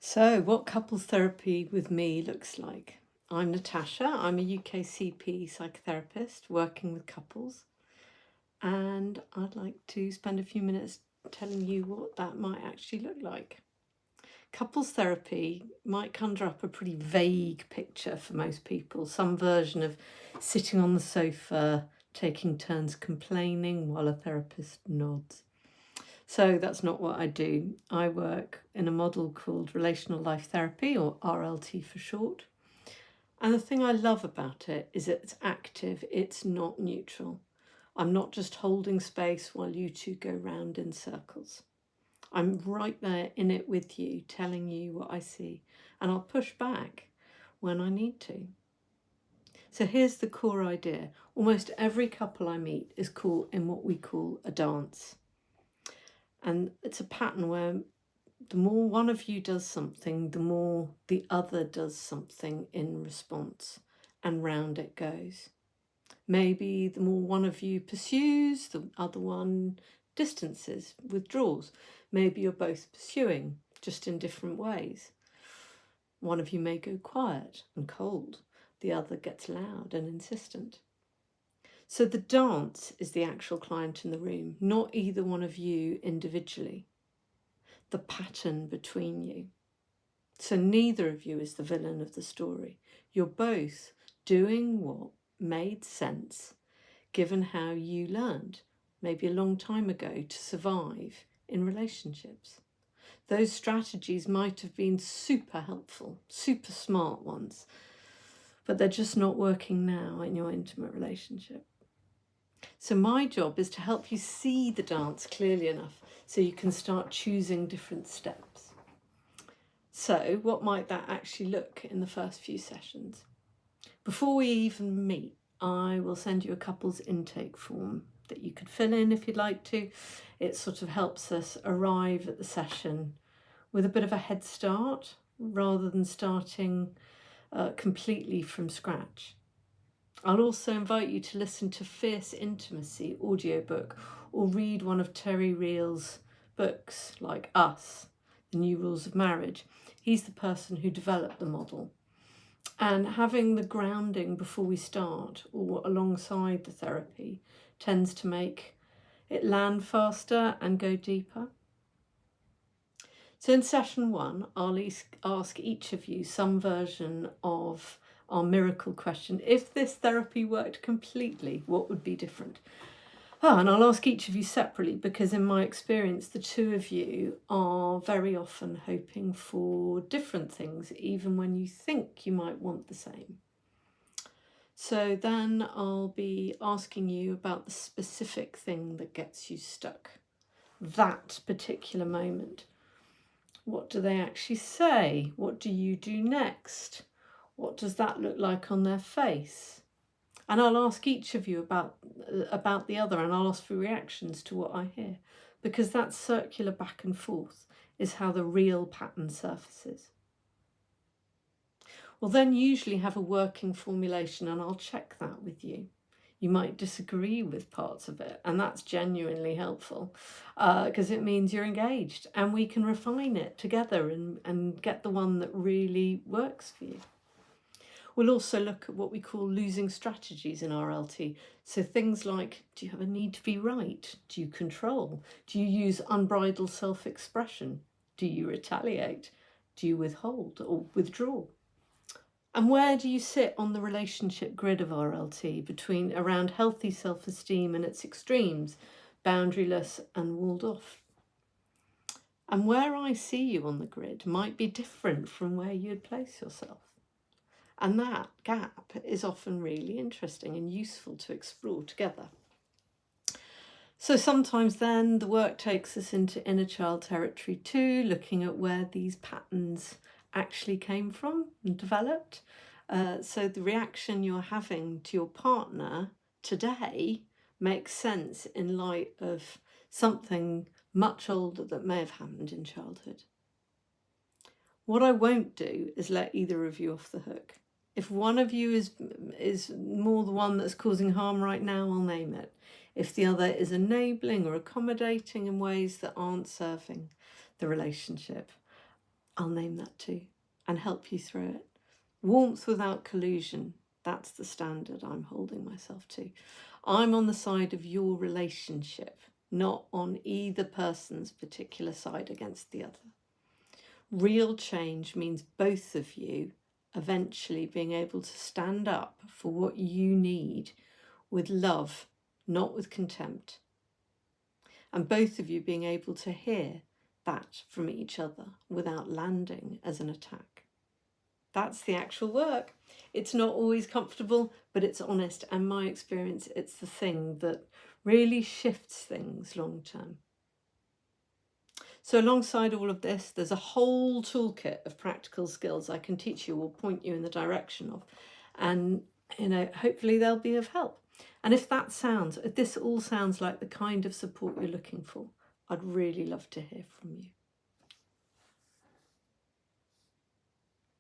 So, what couples therapy with me looks like. I'm Natasha. I'm a UKCP psychotherapist working with couples, and I'd like to spend a few minutes telling you what that might actually look like. Couples therapy might conjure up a pretty vague picture for most people, some version of sitting on the sofa, taking turns complaining while a therapist nods. So that's not what I do. I work in a model called Relational Life Therapy, or RLT for short. And the thing I love about it is it's active, it's not neutral. I'm not just holding space while you two go round in circles. I'm right there in it with you, telling you what I see, and I'll push back when I need to. So here's the core idea. Almost every couple I meet is caught in what we call a dance. And it's a pattern where the more one of you does something, the more the other does something in response, and round it goes. Maybe the more one of you pursues, the other one distances, withdraws. Maybe you're both pursuing, just in different ways. One of you may go quiet and cold, the other gets loud and insistent. So the dance is the actual client in the room, not either one of you individually. The pattern between you. So neither of you is the villain of the story. You're both doing what made sense given how you learned, maybe a long time ago, to survive in relationships. Those strategies might have been super helpful, super smart ones, but they're just not working now in your intimate relationship. So my job is to help you see the dance clearly enough so you can start choosing different steps. So what might that actually look in the first few sessions? Before we even meet, I will send you a couple's intake form that you could fill in if you'd like to. It sort of helps us arrive at the session with a bit of a head start rather than starting completely from scratch. I'll also invite you to listen to Fierce Intimacy audiobook or read one of Terry Reel's books like Us, The New Rules of Marriage. He's the person who developed the model. And having the grounding before we start or alongside the therapy tends to make it land faster and go deeper. So in session 1, I'll ask each of you some version of our miracle question. If this therapy worked completely, what would be different? And I'll ask each of you separately because in my experience, the two of you are very often hoping for different things, even when you think you might want the same. So then I'll be asking you about the specific thing that gets you stuck, that particular moment. What do they actually say? What do you do next? What does that look like on their face? And I'll ask each of you about the other, and I'll ask for reactions to what I hear, because that circular back and forth is how the real pattern surfaces. We'll then usually have a working formulation, and I'll check that with you. You might disagree with parts of it, and that's genuinely helpful because it means you're engaged, and we can refine it together and get the one that really works for you. We'll also look at what we call losing strategies in RLT. So things like, do you have a need to be right? Do you control? Do you use unbridled self-expression? Do you retaliate? Do you withhold or withdraw? And where do you sit on the relationship grid of RLT between around healthy self-esteem and its extremes, boundaryless and walled off? And where I see you on the grid might be different from where you'd place yourself. And that gap is often really interesting and useful to explore together. So sometimes then the work takes us into inner child territory too, looking at where these patterns actually came from and developed. So the reaction you're having to your partner today makes sense in light of something much older that may have happened in childhood. What I won't do is let either of you off the hook. If one of you is more the one that's causing harm right now, I'll name it. If the other is enabling or accommodating in ways that aren't serving the relationship, I'll name that too and help you through it. Warmth without collusion, that's the standard I'm holding myself to. I'm on the side of your relationship, not on either person's particular side against the other. Real change means both of you eventually being able to stand up for what you need with love, not with contempt. And both of you being able to hear that from each other without landing as an attack. That's the actual work. It's not always comfortable, but it's honest. And my experience, it's the thing that really shifts things long term. So alongside all of this, there's a whole toolkit of practical skills I can teach you or point you in the direction of. And, hopefully they'll be of help. And if this all sounds like the kind of support you're looking for, I'd really love to hear from you.